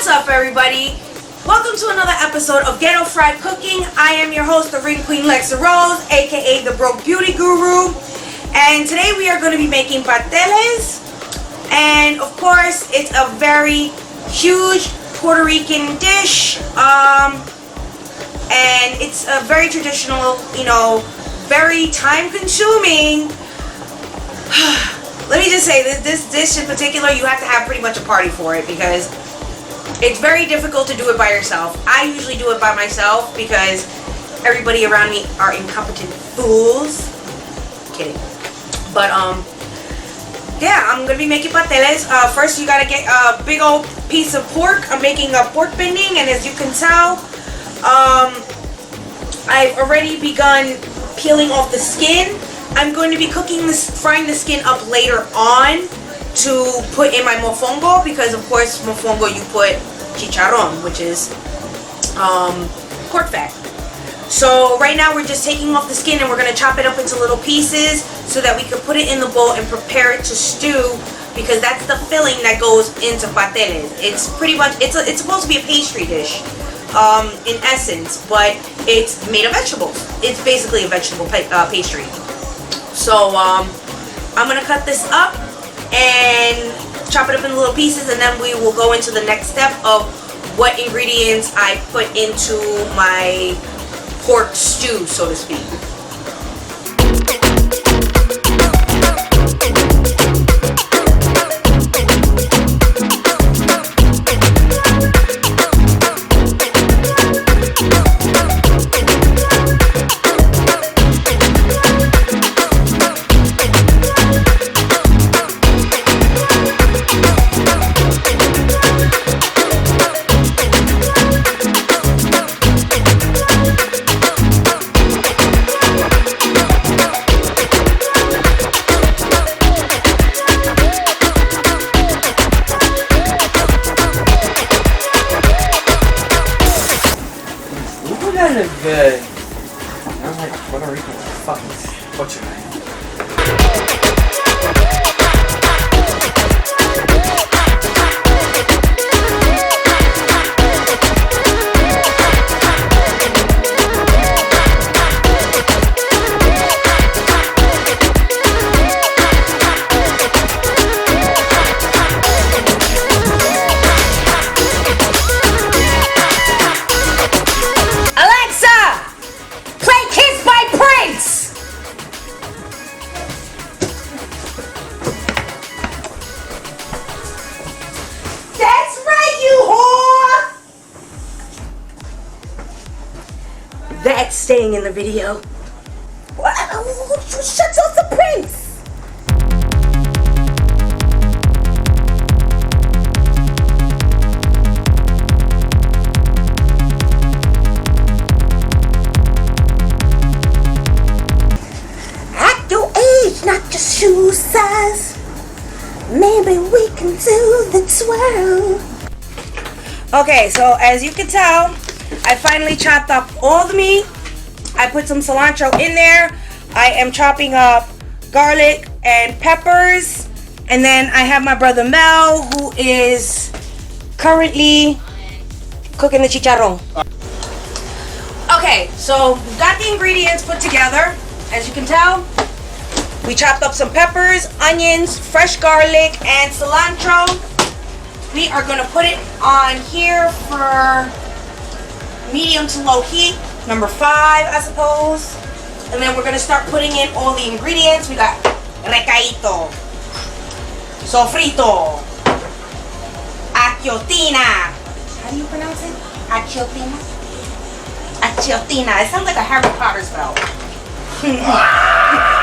What's up, everybody? Welcome to another episode of Ghetto Fried Cooking. I am your host, the Ring Queen Lexa Rose, aka the Broke Beauty Guru. And today we are going to be making pasteles. And of course, it's a very huge Puerto Rican dish. And it's a very traditional, very time consuming. Let me just say, this dish in particular, you have to have pretty much a party for it because it's very difficult to do it by yourself. I usually do it by myself because everybody around me are incompetent fools. Kidding. But, yeah, I'm going to be making pasteles. First, you got to get a big old piece of pork. I'm making a pork binding, and as you can tell, I've already begun peeling off the skin. I'm going to be frying the skin up later on to put in my mofongo because, of course, mofongo you put chicharron, which is pork fat. So right now we're just taking off the skin and we're going to chop it up into little pieces so that we can put it in the bowl and prepare it to stew because that's the filling that goes into pasteles. It's pretty much, it's supposed to be a pastry dish in essence, but it's made of vegetables. It's basically a vegetable pastry. So I'm going to cut this up and chop it up in little pieces, and then we will go into the next step of what ingredients I put into my pork stew, so to speak. Good. I'm like Puerto Rican fucking butcher knife. That's staying in the video. Shut off the prince! At your age, not your shoe size. Maybe we can do the twirl. Okay, so as you can tell, I finally chopped up all the meat. I put some cilantro in there. I am chopping up garlic and peppers. And then I have my brother Mel, who is currently cooking the chicharron. Okay, so we've got the ingredients put together. As you can tell, we chopped up some peppers, onions, fresh garlic, and cilantro. We are going to put it on here for medium to low heat, number 5, I suppose. And then we're going to start putting in all the ingredients. We got recaito, sofrito, achiotina. How do you pronounce it? Achiotina? Achiotina. It sounds like a Harry Potter spell.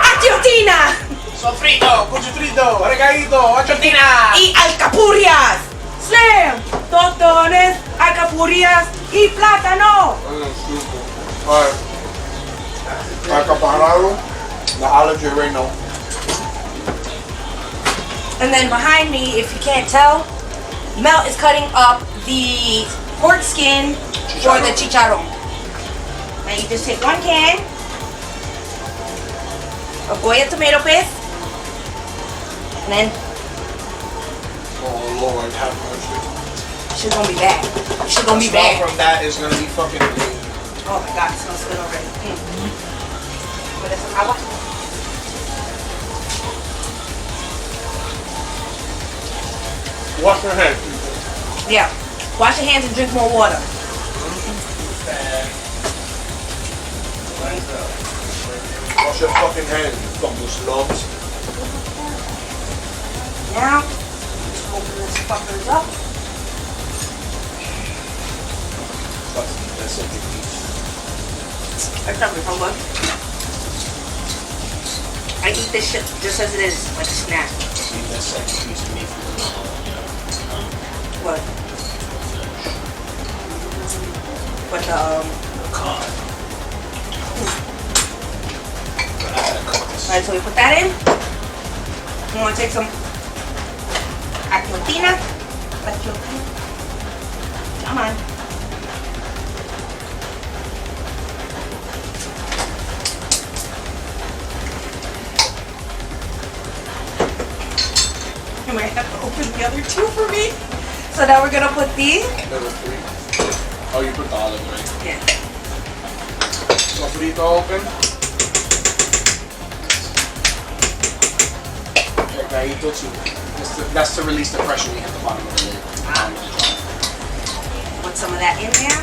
Achiotina. Sofrito, cuchifrito, recaito, achiotina. Y alcapurrias. Slam. Totones, alcapurrias y plátano. Alright. Acaparado, the olive reno. And then behind me, if you can't tell, Mel is cutting up the pork skin for the chicharron. Now you just take one can of Goya tomato paste, and then Oh Lord, have mercy. Shit's gonna be bad. Shit's gonna be The smell bad. from that is gonna be fucking amazing. Oh my god, it smells good already. But it's agua. Wash your hands. Yeah. Wash your hands and drink more water. Wash your fucking hands, you fucking slobs. Now, let's open this fuckers up. That's it. It's not so good. I eat this shit just as it is, like a snack. Leave that second piece of meat for the What? What the, cod. But I gotta cook this. Alright, so we put that in. You want to take some Aquatina? Come on. You might have to open the other two for me. So now we're gonna put these. Number 3. Oh, you put the olive, right? Yeah. Sofrito open. Pegadito too. That's to release the pressure we hit the bottom of the lid. Put some of that in there.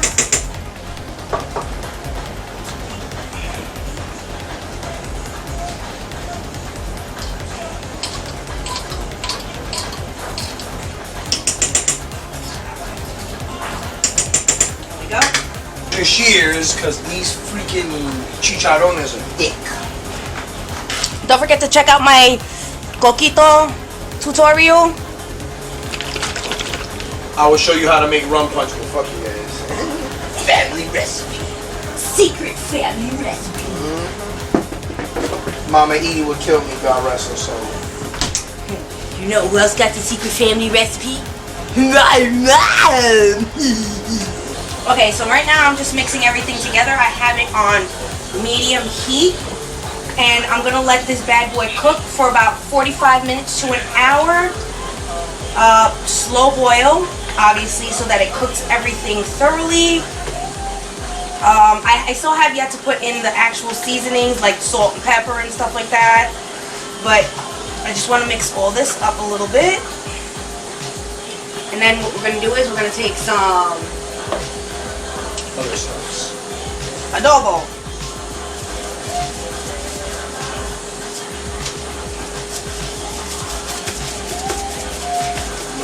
There we go. Cheers, because these freaking chicharrones are thick. Don't forget to check out my coquito tutorial. I will show you how to make rum punch, but fuck you guys. Family recipe. Secret family recipe. Mama Edie would kill me, God rest her soul. You know who else got the secret family recipe? Okay, so right now I'm just mixing everything together. I have it on medium heat. And I'm gonna let this bad boy cook for about 45 minutes to an hour. Slow boil, obviously, so that it cooks everything thoroughly. I still have yet to put in the actual seasonings like salt and pepper and stuff like that. But I just want to mix all this up a little bit. And then what we're gonna do is we're gonna take some Other sauce. adobo.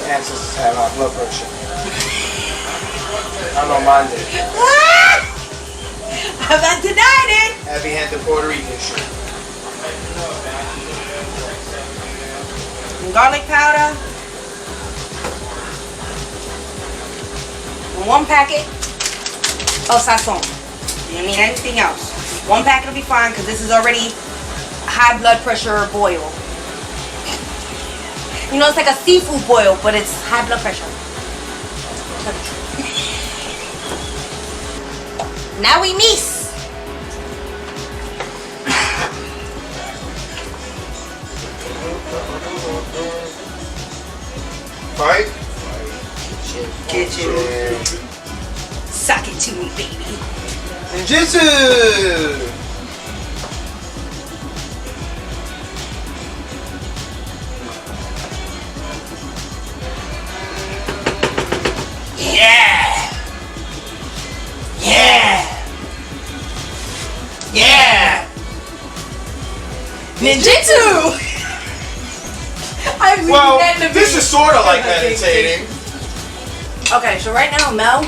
Ancestors have high blood pressure. I know mine did. I'm not denying it. Heavy-handed Puerto Rican shit. Garlic powder. 1 packet of sazon. You don't need anything else. 1 packet will be fine because this is already high blood pressure boil. You know, it's like a seafood boil, but it's high blood pressure. Now we mix. Right? Kitchen. Suck it to me, baby. Ninjutsu! Yeah! Yeah! Yeah! Ninjutsu! Well, this is sort of like meditating. Okay, so right now Mel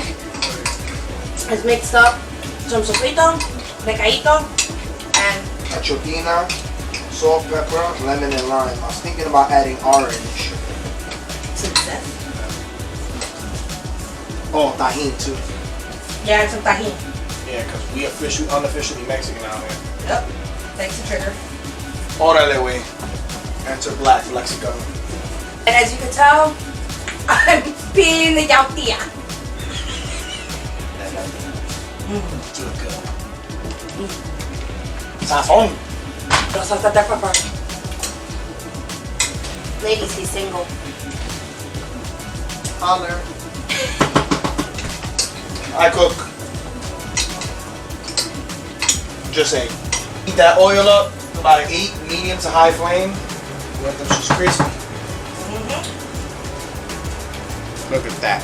has mixed up some sofrito, picadito, and Achopina, salt, pepper, lemon, and lime. I was thinking about adding orange. some zest. Oh, tahini too. Yeah, and some tahini. Yeah, because we unofficially Mexican out here. Yep. Thanks to Trigger. Órale, wey. Enter black Lexa. And as you can tell, I'm being the yautía. Too good. Sazón. Ladies, he's single. Holler. I cook. Just saying. Heat that oil up to about an 8, medium to high flame. Let them just crispy. Look at that.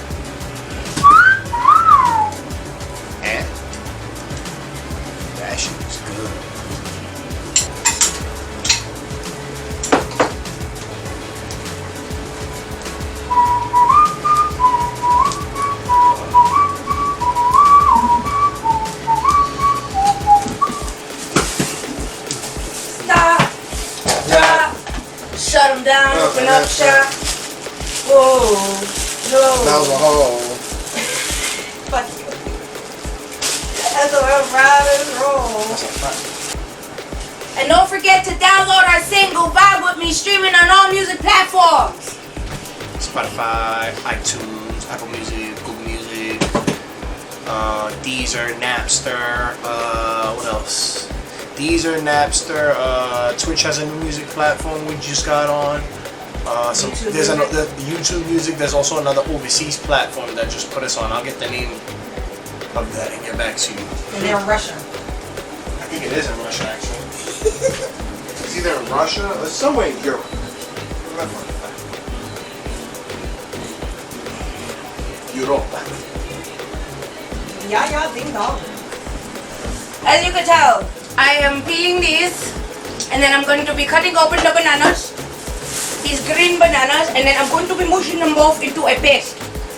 And that shit is good. Shut them down, open up shop. Whoa, no. That was a hole. Fuck you. That's a rock and roll. And don't forget to download our single Vibe With Me, streaming on all music platforms. Spotify, iTunes, Apple Music, Google Music, Deezer, Napster, what else? Deezer, Napster, Twitch has a new music platform we just got on. There's another YouTube Music. There's also another overseas platform that just put us on. I'll get the name of that and get back to you. And they're in Russia. I think it is in Russia, actually. It's either in Russia or somewhere in Europe. Europa. Yeah, ding dong. As you can tell, I am peeling these, and then I'm going to be cutting open the bananas, these green bananas, and then I'm going to be mushing them both into a paste.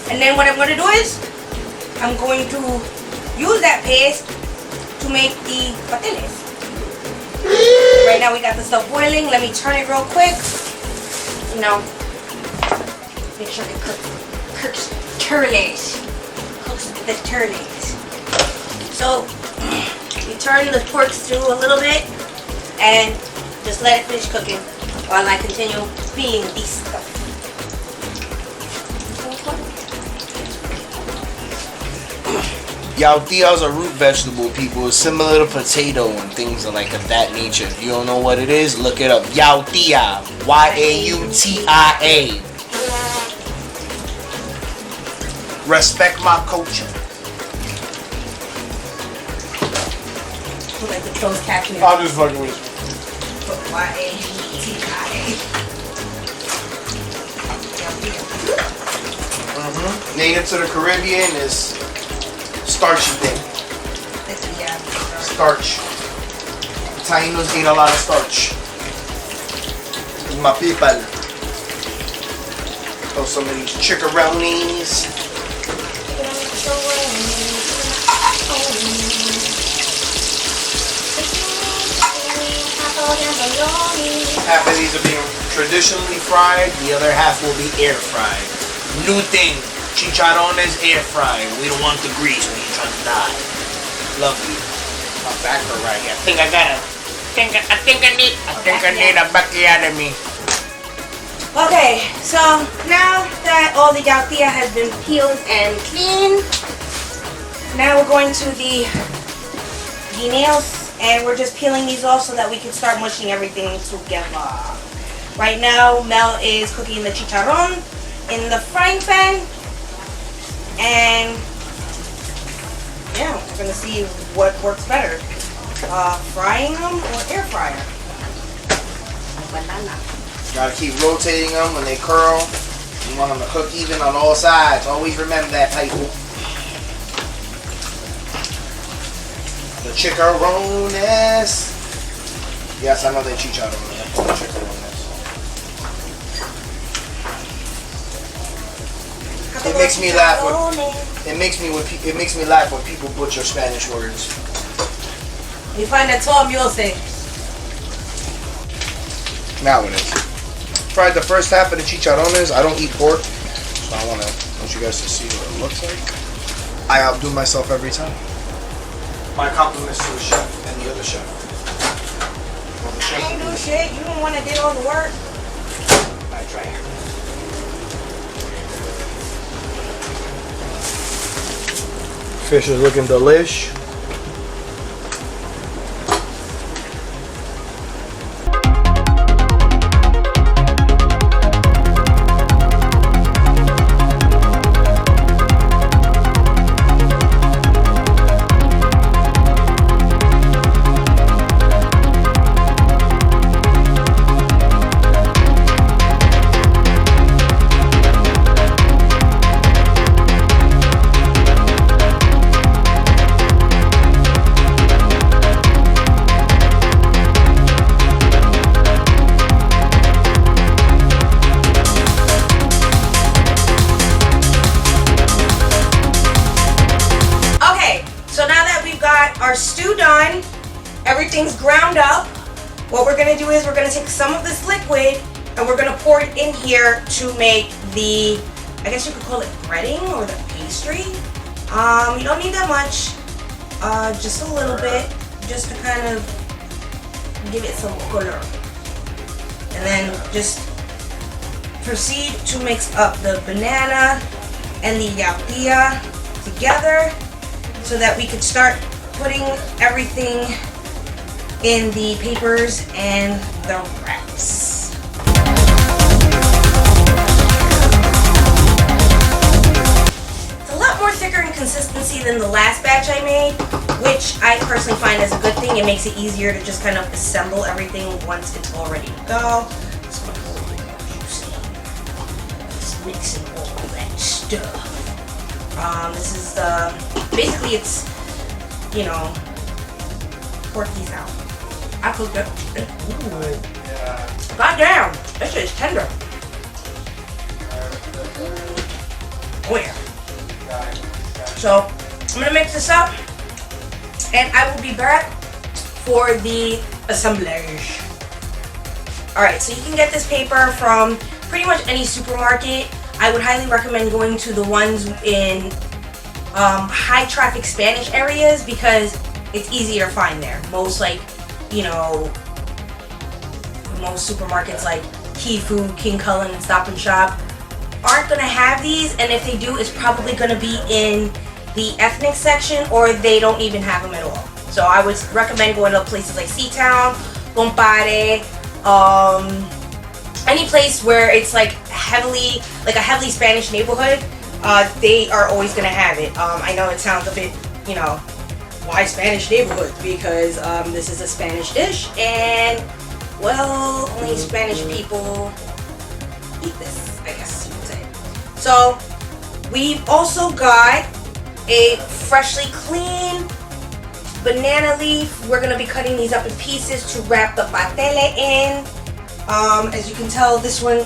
And then what I'm going to do is, I'm going to use that paste to make the pasteles. Right now we got the stuff boiling. Let me turn it real quick. You know, make sure it cooks turles. Cooks the turles. So, we turn the porks through a little bit and just let it finish cooking while I continue being this stuff. Yautía is a root vegetable, people. It's similar to potato and things like of that nature. If you don't know what it is, look it up. Yautía. Y-A-U-T-I-A. Respect my culture. Like the closed caption. I'm just fucking with you. Y-A-U-T-I-A. Native to the Caribbean is starchy thing. Yeah. Starch. Tainos eat a lot of starch. My people. Throw some of these chickaroonies. Half of these are being traditionally fried, the other half will be air fried. New thing, chicharrones air fried. We don't want the grease when you're trying to die. Lovely. My back hurt right here. I think I need a bacchiotomy. Okay, so now that all the yautía has been peeled and cleaned, now we're going to the guineos. And we're just peeling these off so that we can start mushing everything together. Right now, Mel is cooking the chicharrón in the frying pan. And yeah, we're gonna see what works better. Frying them or air fryer? Banana. Gotta keep rotating them when they curl. You want them to cook even on all sides. Always remember that, people. The chicharrones. Yes, I know they chicharrones. I call them chicharrones. It makes me laugh when it makes me laugh when people butcher Spanish words. You find that Tom music. Now it is. Fried the first half of the chicharrones. I don't eat pork, so I want you guys to see what it looks like. I outdo myself every time. My compliments to the chef and the other chef. Well, the chef I ain't do shit. You don't want to do all the work. I try. Fish is looking delish. done, everything's ground up, what we're gonna do is we're gonna take some of this liquid and we're gonna pour it in here to make the, I guess you could call it breading or the pastry. You don't need that much, just a little bit, just to kind of give it some color. And then just proceed to mix up the banana and the yautía together so that we could start putting everything in the papers and the wraps. It's a lot more thicker in consistency than the last batch I made, which I personally find is a good thing. It makes it easier to just kind of assemble everything once it's all ready to go. It's much more juicy. Just mixing all that stuff. This is basically it's, you know, pork these out. I cooked it. Ooh. God damn, this shit is tender. Oh yeah. So I'm gonna mix this up, and I will be back for the assemblage. All right, so you can get this paper from pretty much any supermarket. I would highly recommend going to the ones in high traffic Spanish areas because it's easier to find there. Most most supermarkets like Key Food, King Cullen, and Stop and Shop aren't gonna have these, and if they do, it's probably gonna be in the ethnic section, or they don't even have them at all. So I would recommend going to places like Seatown, Compare, any place where it's like a heavily Spanish neighborhood. They are always gonna have it. I know it sounds a bit, you know, why Spanish neighborhood? Because this is a Spanish dish, and well, only Spanish people eat this, I guess you would say. So we've also got a freshly clean banana leaf. We're gonna be cutting these up in pieces to wrap the pastele in. As you can tell, this one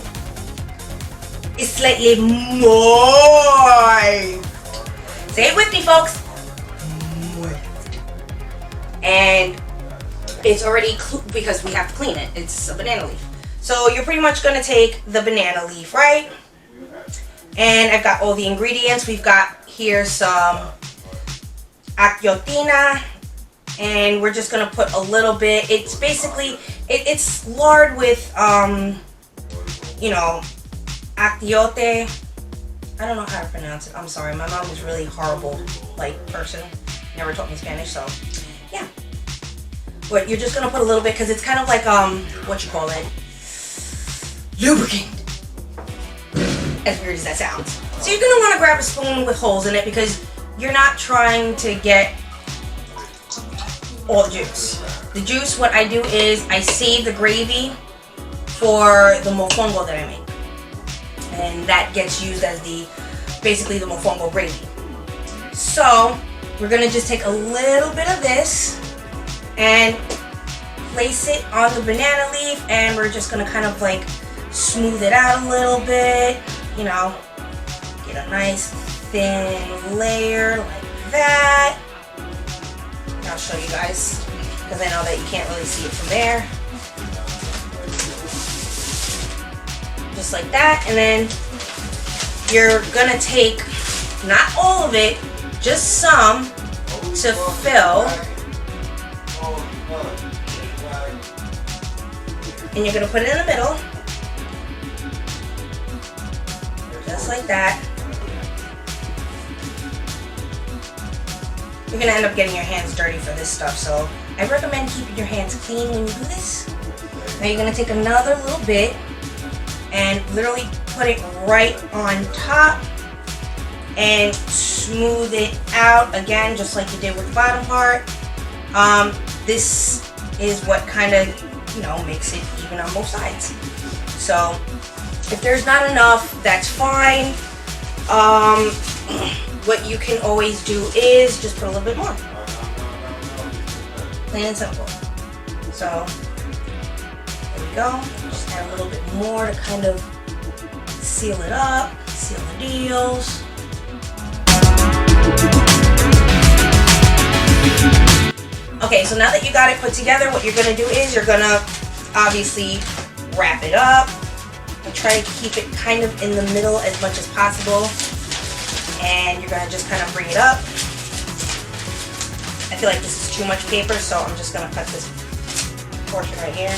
is slightly moist. Say it with me, folks. Moist. And it's already because we have to clean it. It's a banana leaf. So you're pretty much gonna take the banana leaf, right? And I've got all the ingredients. We've got here some achiotina, and we're just gonna put a little bit. It's basically it's lard with you know, achiote. I don't know how to pronounce it. I'm sorry. My mom was really horrible person. Never taught me Spanish, so yeah. But you're just gonna put a little bit because it's kind of like what you call it, lubricant. As weird as that sounds. So you're gonna want to grab a spoon with holes in it because you're not trying to get all the juice. The juice, what I do is I save the gravy for the mofongo that I make, and that gets used as basically the mofongo gravy. So we're gonna just take a little bit of this and place it on the banana leaf, and we're just gonna kind of like smooth it out a little bit, you know, get a nice thin layer like that. And I'll show you guys because I know that you can't really see it from there. Just like that, and then you're gonna take not all of it, just some to fill, and you're gonna put it in the middle, just like that. You're gonna end up getting your hands dirty for this stuff, so I recommend keeping your hands clean when you do this. Now you're gonna take another little bit and literally put it right on top and smooth it out again, just like you did with the bottom part. This is what kind of, you know, makes it even on both sides. So if there's not enough, that's fine. What you can always do is just put a little bit more. Plain and simple. So there we go. Just add a little bit more to kind of seal it up, seal the deals. Okay, so now that you got it put together, what you're gonna do is you're gonna obviously wrap it up. And try to keep it kind of in the middle as much as possible. And you're gonna just kind of bring it up. I feel like this is too much paper, so I'm just gonna cut this portion right here.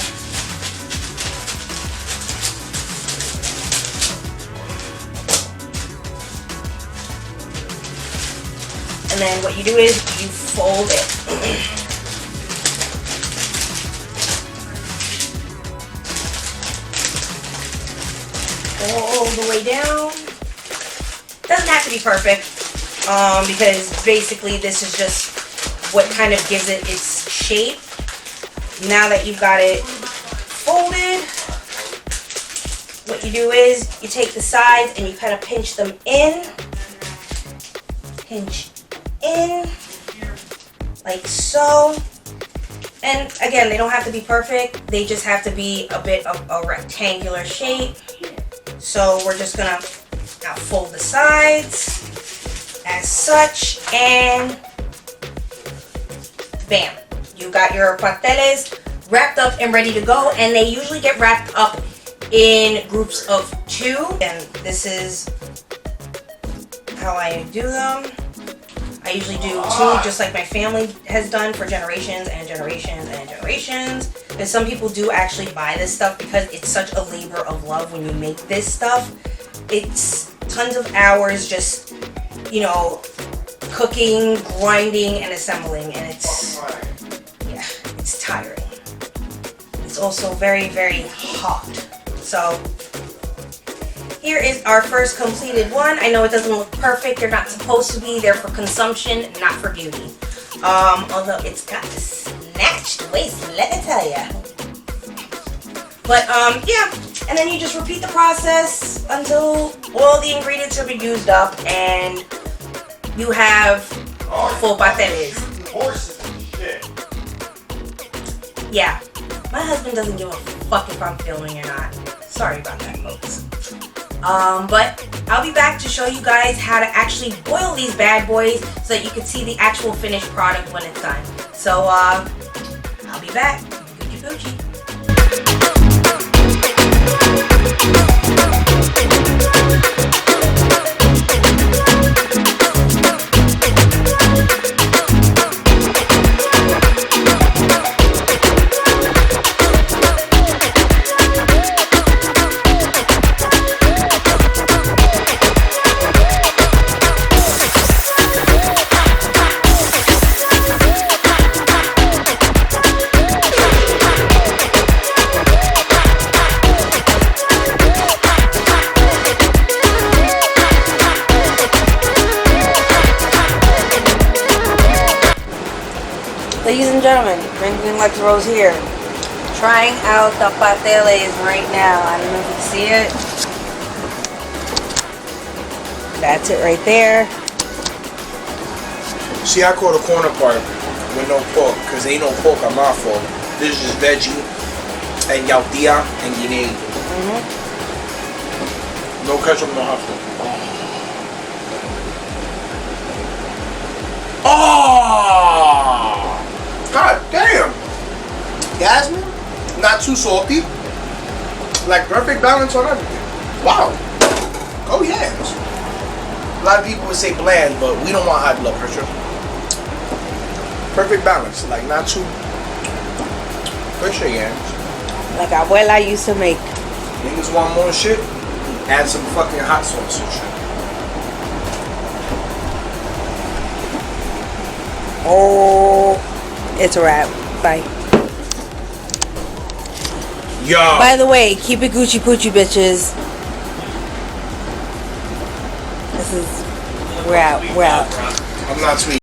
And then what you do is you fold it. All the way down. Doesn't have to be perfect, because basically this is just what kind of gives it its shape. Now that you've got it folded, what you do is you take the sides and you kind of pinch them in. Pinch in, like so. And again, they don't have to be perfect. They just have to be a bit of a rectangular shape. So we're just gonna now fold the sides as such, and bam, you got your pasteles wrapped up and ready to go. And they usually get wrapped up in groups of 2, and this is how I do them. I usually do 2, just like my family has done for generations and generations and generations. Because some people do actually buy this stuff because it's such a labor of love when you make this stuff. It's tons of hours just, you know, cooking, grinding, and assembling, and it's, yeah, it's tiring. It's also very, very hot. So here is our first completed one. I know it doesn't look perfect. They're not supposed to be. They're for consumption, not for beauty. Although it's got a snatched waist, let me tell ya. But yeah, and then you just repeat the process until all the ingredients have been used up and you have full pasteles. Yeah, my husband doesn't give a fuck if I'm filming or not. Sorry about that, folks. But I'll be back to show you guys how to actually boil these bad boys so that you can see the actual finished product when it's done. So, I'll be back. Gucci Pucci. Ladies and gentlemen, drinking Lexa Rose here, trying out the pasteles right now. I don't know if you can see it. That's it right there. See, I call the corner part with no pork, because ain't no pork on my fault. This is just veggie and yautía and guinea. No ketchup, no hot sauce. Oh! God damn! Yasmin, not too salty. Like perfect balance on everything. Wow. Go yams. A lot of people would say bland, but we don't want high blood pressure. Perfect balance, like not too. Push your yams. Like abuela used to make. Niggas want more shit? Add some fucking hot sauce and shit. Oh, it's a wrap. Bye. Yo. By the way, keep it Gucci Pucci, bitches. This is, we're out. I'm not sweet.